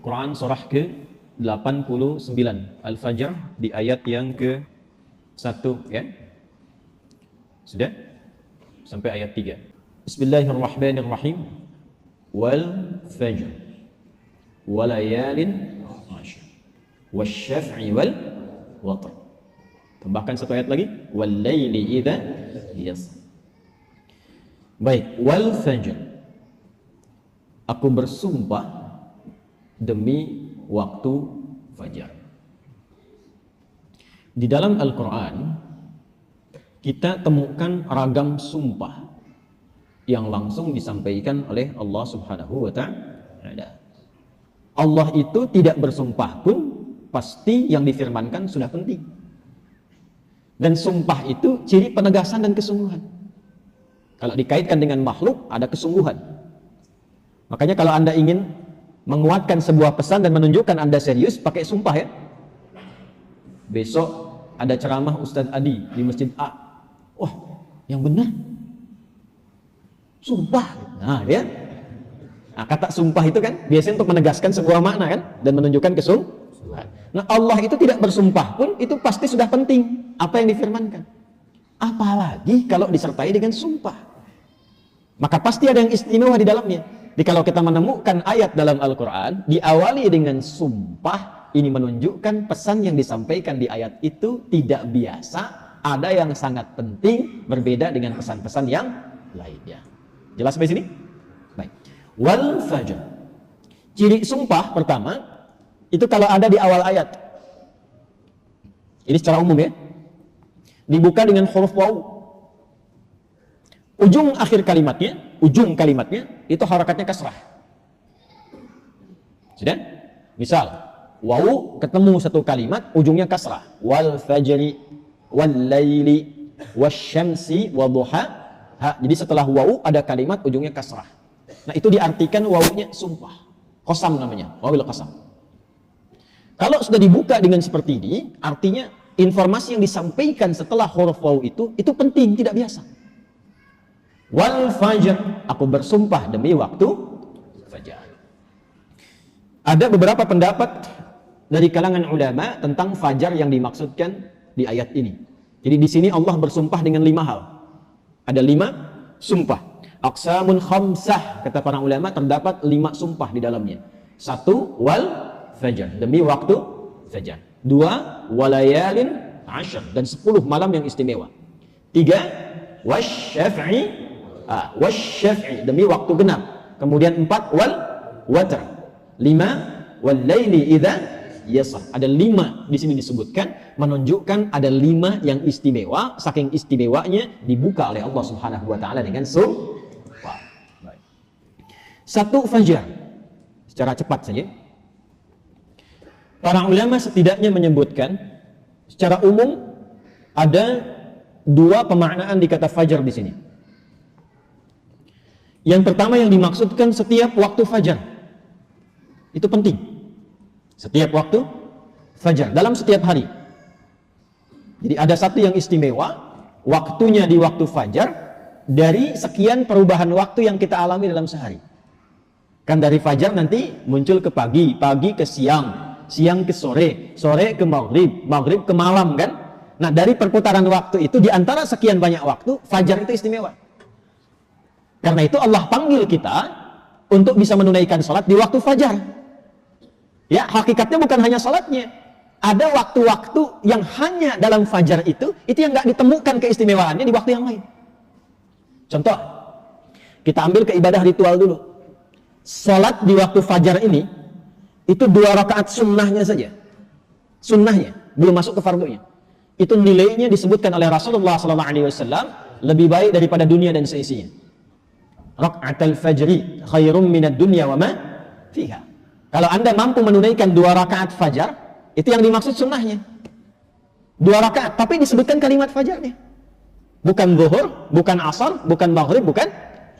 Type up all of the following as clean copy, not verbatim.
Quran surah ke-89 Al-Fajr di ayat yang ke-1 ya. Sudah? Sampai ayat 3. Bismillahirrahmanirrahim. Wal fajr walayalin ashr wasyaf'i wal watr. Tambahkan satu ayat lagi, wal laili idza yasr. Baik, wal fajr, aku bersumpah demi waktu fajar. Di dalam Al-Quran kita temukan ragam sumpah yang langsung disampaikan oleh Allah Subhanahu wa ta'ala. Allah itu tidak bersumpah pun pasti yang difirmankan sudah penting. Dan sumpah itu ciri penegasan dan kesungguhan. Kalau dikaitkan dengan makhluk ada kesungguhan. Makanya kalau Anda ingin menguatkan sebuah pesan dan menunjukkan Anda serius, pakai sumpah ya. Besok ada ceramah Ustadz Adi di Masjid A. Wah, yang benar sumpah. Nah, ya. Nah, kata sumpah itu kan biasanya untuk menegaskan sebuah makna kan dan menunjukkan kesungguhan. Nah, Allah itu tidak bersumpah pun itu pasti sudah penting apa yang difirmankan. Apalagi kalau disertai dengan sumpah. Maka pasti ada yang istimewa di dalamnya. Jadi kalau kita menemukan ayat dalam Al-Quran diawali dengan sumpah, ini menunjukkan pesan yang disampaikan di ayat itu tidak biasa, ada yang sangat penting, berbeda dengan pesan-pesan yang lainnya. Jelas sampai sini? Baik. Wal fajr. Ciri sumpah pertama itu kalau ada di awal ayat. Ini secara umum ya. Dibuka dengan huruf waw. Ujung kalimatnya itu harakatnya kasrah. Sudah? Misal, waw ketemu satu kalimat ujungnya kasrah. Wal fajri wal laili wasyamsi wadhuha. Jadi setelah waw ada kalimat ujungnya kasrah. Nah, itu diartikan wawnya sumpah. Qasam namanya, wawil qasam. Kalau sudah dibuka dengan seperti ini, artinya informasi yang disampaikan setelah huruf waw itu penting, tidak biasa. Wal fajr, aku bersumpah demi waktu fajar. Ada beberapa pendapat dari kalangan ulama tentang fajar yang dimaksudkan di ayat ini. Jadi di sini Allah bersumpah dengan 5 hal. Ada 5 sumpah. Aqsamun khamsah, kata para ulama terdapat 5 sumpah di dalamnya. 1 wal fajar, demi waktu fajar. 2 walayalin ashr, dan 10 malam yang istimewa. 3 wasyaf'i demi waktu genap. Kemudian 4 wal watr. 5 wal laili idza yasr. Ada 5 di sini disebutkan, menunjukkan ada 5 yang istimewa. Saking istimewanya dibuka oleh Allah Subhanahu wa taala dengan sumpah. Baik. 1 fajar. Secara cepat saja. Para ulama setidaknya menyebutkan secara umum ada 2 pemaknaan di kata fajar di sini. Yang pertama yang dimaksudkan setiap waktu fajar. Itu penting. Setiap waktu fajar, dalam setiap hari. Jadi ada satu yang istimewa, waktunya di waktu fajar, dari sekian perubahan waktu yang kita alami dalam sehari. Kan dari fajar nanti muncul ke pagi, pagi ke siang, siang ke sore, sore ke maghrib, maghrib ke malam kan. Nah dari perputaran waktu itu, di antara sekian banyak waktu, fajar itu istimewa. Karena itu Allah panggil kita untuk bisa menunaikan salat di waktu fajar. Ya, hakikatnya bukan hanya salatnya. Ada waktu-waktu yang hanya dalam fajar itu yang nggak ditemukan keistimewaannya di waktu yang lain. Contoh, kita ambil ke ibadah ritual dulu. Salat di waktu fajar ini, itu 2 rakaat sunnahnya saja. Sunnahnya, belum masuk ke fardunya. Itu nilainya disebutkan oleh Rasulullah SAW lebih baik daripada dunia dan seisinya. Raka'atul fajri khairum minad dunya wa ma fiha. Kalau Anda mampu menunaikan 2 rakaat fajar, itu yang dimaksud sunnahnya. 2 rakaat, tapi disebutkan kalimat fajarnya. Bukan zuhur, bukan asar, bukan maghrib, bukan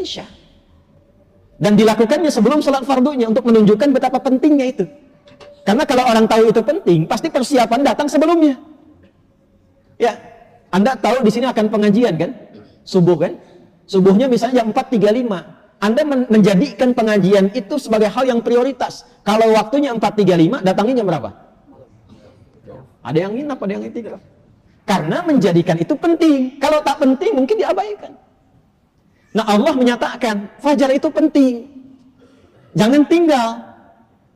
isya. Dan dilakukannya sebelum salat fardunya untuk menunjukkan betapa pentingnya itu. Karena kalau orang tahu itu penting, pasti persiapan datang sebelumnya. Ya, Anda tahu di sini akan pengajian kan? Subuh kan? Subuhnya misalnya jam 4.35. Anda menjadikan pengajian itu sebagai hal yang prioritas. Kalau waktunya 4.35, datangnya jam berapa? Ada yang nginap, ada yang itikaf. Karena menjadikan itu penting. Kalau tak penting, mungkin diabaikan. Nah, Allah menyatakan, fajar itu penting. Jangan tinggal.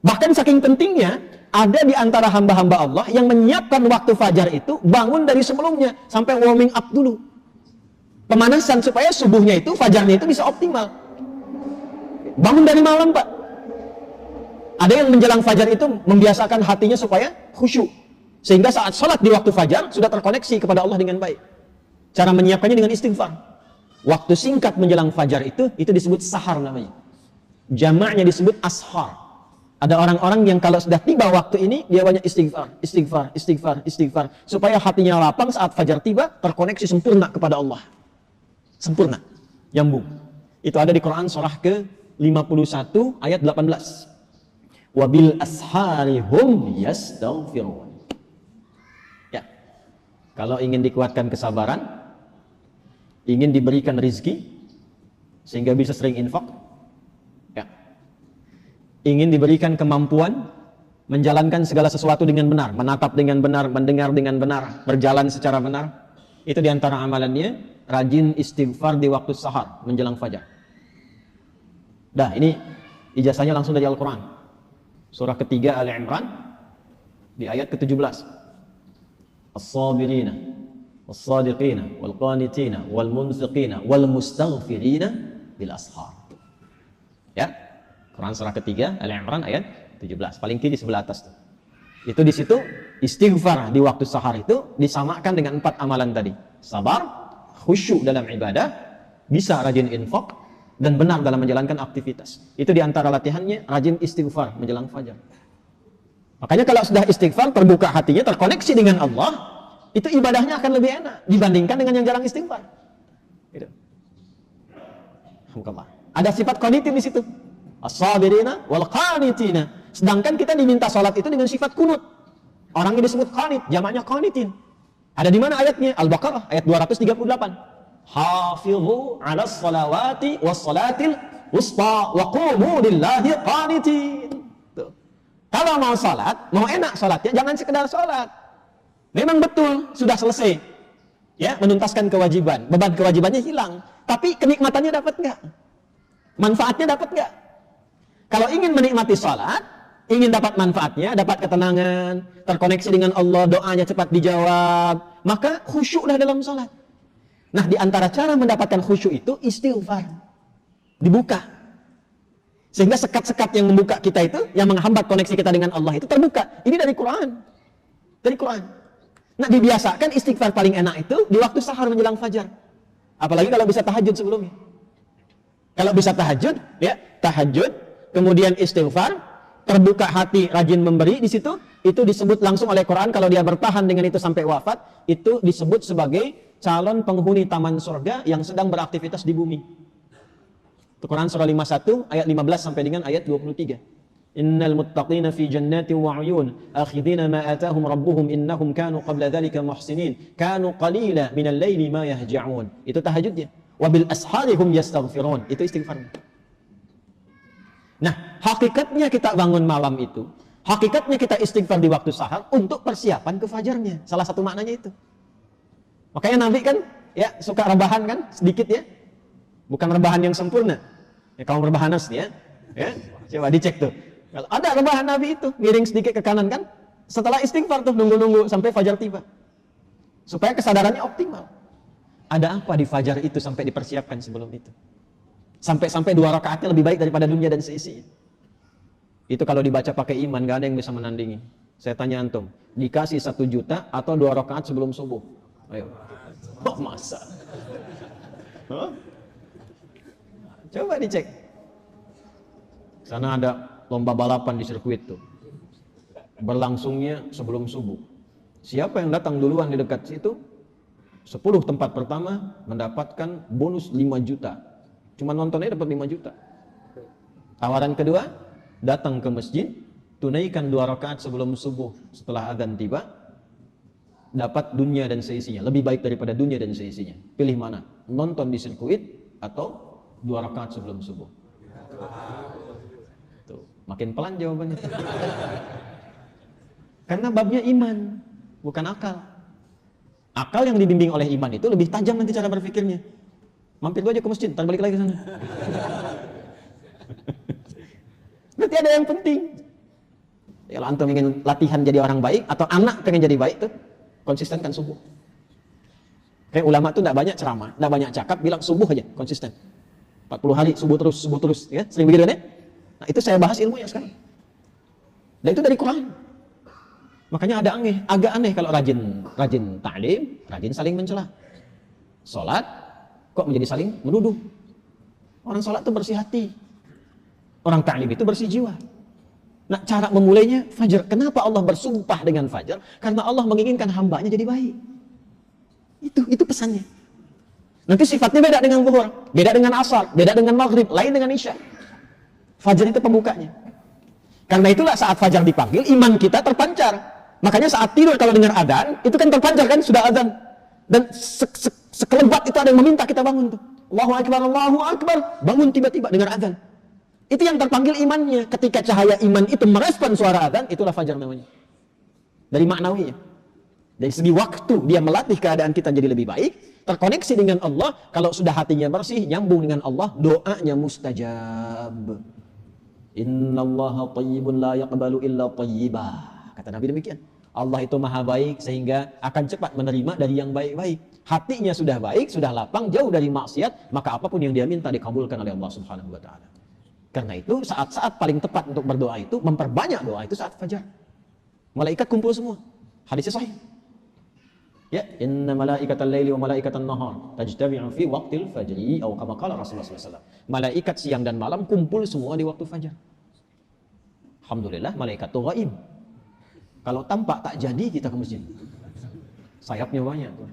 Bahkan saking pentingnya, ada di antara hamba-hamba Allah yang menyiapkan waktu fajar itu bangun dari sebelumnya sampai warming up dulu. Pemanasan supaya subuhnya itu, fajarnya itu bisa optimal. Bangun dari malam, Pak. Ada yang menjelang fajar itu membiasakan hatinya supaya khusyuk. Sehingga saat sholat di waktu fajar sudah terkoneksi kepada Allah dengan baik. Cara menyiapkannya dengan istighfar. Waktu singkat menjelang fajar itu disebut sahar namanya. Jamaknya disebut ashar. Ada orang-orang yang kalau sudah tiba waktu ini, dia banyak istighfar. Supaya hatinya lapang saat fajar tiba, terkoneksi sempurna kepada Allah. Sempurna. Nyambung. Itu ada di Quran surah ke-51 ayat 18. Wabil ashari hum yastaghfirun. Ya. Kalau ingin dikuatkan kesabaran, ingin diberikan rizki sehingga bisa sering infak, ya. Ingin diberikan kemampuan menjalankan segala sesuatu dengan benar, menatap dengan benar, mendengar dengan benar, berjalan secara benar. Itu diantara amalannya, rajin istighfar di waktu sahar menjelang fajar. Dah, ini ijazahnya langsung dari Al-Quran. Surah ketiga Ali Imran di ayat ke-17. As-sabirina was-sadiqina wal-qanitina wal-munfiqina wal-mustaghfirina bil ashar. Ya. Quran surah ketiga Ali Imran ayat 17. Paling kiri sebelah atas tuh. Itu di situ istighfar di waktu sahar itu disamakan dengan 4 amalan tadi. Sabar, khusyuk dalam ibadah, bisa rajin infak, dan benar dalam menjalankan aktivitas. Itu diantara latihannya, rajin istighfar menjelang fajar. Makanya kalau sudah istighfar, terbuka hatinya, terkoneksi dengan Allah, itu ibadahnya akan lebih enak dibandingkan dengan yang jarang istighfar. Gitu. Ada sifat qanitin di situ. As-sabirina wal qanitina. Sedangkan kita diminta salat itu dengan sifat kunut. Orangnya disebut qanit, jamaknya qanitin. Ada di mana ayatnya? Al-Baqarah ayat 238. Hafizu 'alas salawati was salatil wusta wa qumu lillahi qanitin. Tuh. Kalau mau salat, mau enak salatnya, jangan sekedar salat. Memang betul sudah selesai. Ya, menuntaskan kewajiban, beban kewajibannya hilang, tapi kenikmatannya dapat enggak? Manfaatnya dapat enggak? Kalau ingin menikmati salat, ingin dapat manfaatnya, dapat ketenangan, terkoneksi dengan Allah, doanya cepat dijawab, maka khusyuklah dalam salat. Nah, di antara cara mendapatkan khusyuk itu istighfar. Dibuka. Sehingga sekat-sekat yang membuka kita itu, yang menghambat koneksi kita dengan Allah itu terbuka. Ini dari Quran. Dari Quran. Nah, dibiasakan istighfar paling enak itu di waktu sahar menjelang fajar. Apalagi kalau bisa tahajud sebelumnya. Kalau bisa tahajud, ya, tahajud, kemudian istighfar, terbuka hati, rajin memberi di situ, itu disebut langsung oleh Quran kalau dia bertahan dengan itu sampai wafat, itu disebut sebagai calon penghuni taman surga yang sedang beraktivitas di bumi. Itu Quran surah 51 ayat 15 sampai dengan ayat 23. Innal muttaqina fi jannatin wa 'uyun akhidina ma atahum rabbuhum innahum kanu qabla dhalika muhsinin kanu qalila minal laili ma yahja'un. Itu tahajudnya. Wa bil asharihum yastaghfirun. Itu istighfarnya. Nah, hakikatnya kita bangun malam itu, hakikatnya kita istighfar di waktu sahar untuk persiapan ke fajarnya. Salah satu maknanya itu. Makanya Nabi kan ya suka rebahan kan sedikit ya. Bukan rebahan yang sempurna. Ya kaum rebahanas nih ya. Ya, coba dicek tuh. Kalau ada rebahan Nabi itu miring sedikit ke kanan kan, setelah istighfar tuh nunggu-nunggu sampai fajar tiba. Supaya kesadarannya optimal. Ada apa di fajar itu sampai dipersiapkan sebelum itu? Sampai 2 rakaatnya lebih baik daripada dunia dan seisinya. Itu kalau dibaca pakai iman, gak ada yang bisa menandingi. Saya tanya antum, dikasih 1 juta atau 2 rakaat sebelum subuh? Ayo. Oh, masa? Huh? Coba dicek. Sana ada lomba balapan di sirkuit tuh. Berlangsungnya sebelum subuh. Siapa yang datang duluan di dekat situ? 10 tempat pertama mendapatkan bonus 5 juta. Cuma nontonnya dapat 5 juta. Tawaran kedua, datang ke masjid, tunaikan 2 rakaat sebelum subuh setelah adzan tiba, dapat dunia dan seisinya, lebih baik daripada dunia dan seisinya. Pilih mana? Nonton di sirkuit atau 2 rakaat sebelum subuh. Tuh, makin pelan jawabannya. Karena babnya iman, bukan akal. Akal yang dibimbing oleh iman itu lebih tajam nanti cara berpikirnya. Mampir lu aja ke masjid, ntar balik lagi ke sana. Berarti ada yang penting. Kalau antum ingin latihan jadi orang baik atau anak pengen jadi baik tuh, konsistenkan subuh. Kayak ulama tuh enggak banyak ceramah, enggak banyak cakap, bilang subuh aja, konsisten. 40 hari subuh terus, ya. Sering begitu ya? Nah, itu saya bahas ilmunya sekarang. Dan itu dari Quran. Makanya agak aneh kalau rajin ta'lim, rajin saling mencela. Salat kok menjadi saling menuduh. Orang salat itu bersih hati. Orang ta'lim itu bersih jiwa. Nah, cara memulainya fajar. Kenapa Allah bersumpah dengan fajar? Karena Allah menginginkan hambanya jadi baik. Itu pesannya. Nanti sifatnya beda dengan zuhur, beda dengan asar, beda dengan maghrib, lain dengan isya. Fajar itu pembukanya. Karena itulah saat fajar dipanggil, iman kita terpancar. Makanya saat tidur kalau dengar adzan, itu kan terpancar kan, sudah adzan. Dan sekelebat itu ada yang meminta kita bangun tuh. Allahu Akbar, bangun tiba-tiba dengar adzan. Itu yang terpanggil imannya. Ketika cahaya iman itu merespon suara adzan, itulah fajar namanya. Dari maknawinya. Dari segi waktu dia melatih keadaan kita jadi lebih baik, terkoneksi dengan Allah. Kalau sudah hatinya bersih, nyambung dengan Allah, doanya mustajab. Innallaha thayyibun la yaqbalu illa thayyibah. Kata Nabi demikian. Allah itu maha baik sehingga akan cepat menerima dari yang baik-baik. Hatinya sudah baik, sudah lapang, jauh dari maksiat, maka apapun yang dia minta dikabulkan oleh Allah Subhanahu wa taala. Karena itu saat-saat paling tepat untuk berdoa itu, memperbanyak doa itu saat fajar. Malaikat kumpul semua. Hadisnya sahih. Ya, inna malaikatal laili wa malaikatan nahar tajtami'u fi waqtil fajri atau kama qala Rasulullah sallallahu alaihi wasallam. Malaikat siang dan malam kumpul semua di waktu fajar. Alhamdulillah malaikat itu ghaib. Kalau tampak tak jadi kita ke masjid. Sayapnya banyak tuh.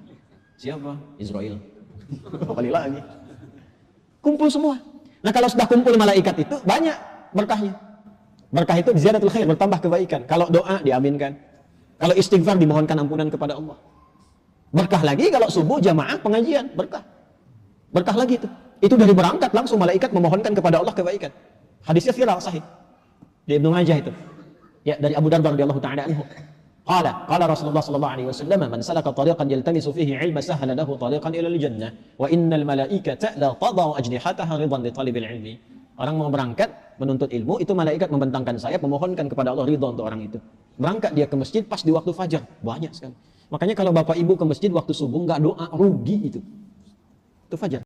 Siapa? Israel. Kali lagi. Kumpul semua. Nah, kalau sudah kumpul malaikat itu banyak berkahnya. Berkah itu ziyadatul khair, bertambah kebaikan. Kalau doa diaminkan. Kalau istighfar dimohonkan ampunan kepada Allah. Berkah lagi kalau subuh jamaah pengajian, berkah. Berkah lagi itu. Itu dari berangkat langsung malaikat memohonkan kepada Allah kebaikan. Hadisnya viral sahih. Di Ibnu Majah itu. Ya, dari Abu Darda radhiyallahu ta'ala anhu. Qala Rasulullah sallallahu alaihi wasallam, "Man salaka tariqan yaltamisu fihi 'ilma sahhala lahu tariqan ila al-jannah, wa innal malaikata la tadau ajnihataha ridan li talibil 'ilmi." Orang mau berangkat menuntut ilmu, itu malaikat membentangkan sayap memohonkan kepada Allah ridha untuk orang itu. Berangkat dia ke masjid pas di waktu fajar, banyak sekali. Makanya kalau bapak ibu ke masjid waktu subuh enggak doa, rugi itu. Itu fajar.